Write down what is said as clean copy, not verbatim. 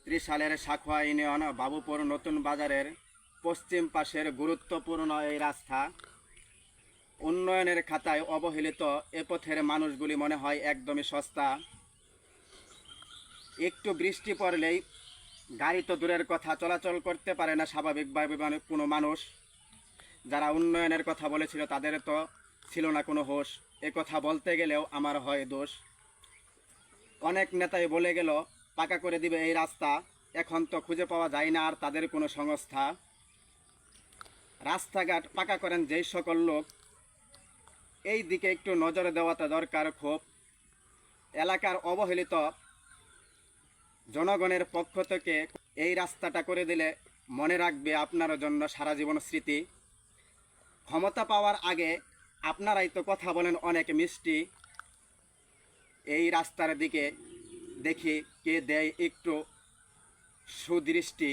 ত্রিশালের সাখোয়া union Babupur নতুন বাজারের পশ্চিম পাশের গুরুত্বপূর্ণ এই রাস্তা উন্নয়নের খাতায় অবহেলিত। এ পথের মানুষগুলি মনে হয় একদমই সস্তা। একটু বৃষ্টি পড়লেই গাড়ি তো দূরের কথা, চলাচল করতে পারে না স্বাভাবিকভাবে কোনো মানুষ। যারা উন্নয়নের কথা বলেছিল তাদের তো ছিল না কোনো হোশ। এ কথা বলতে গেলেও আমার হয় দোষ। অনেক নেতাই বলে গেল পাকা করে দিবে এই রাস্তা, এখন তো খুঁজে পাওয়া যায় না আর তাদের কোনো সংস্থা। রাস্তাঘাট পাকা করেন যেই সকল লোক, এই দিকে একটু নজর দেওয়াটা দরকার খুব। এলাকার অবহেলিত জনগণের পক্ষ থেকে এই রাস্তাটা করে দিলে মনে রাখবে আপনার জন্য সারা জীবন স্মৃতি। ক্ষমতা পাওয়ার আগে আপনারাই তো কথা বলেন অনেক মিষ্টি, এই রাস্তার দিকে দেখি কে দেয় একটু সুদৃষ্টি।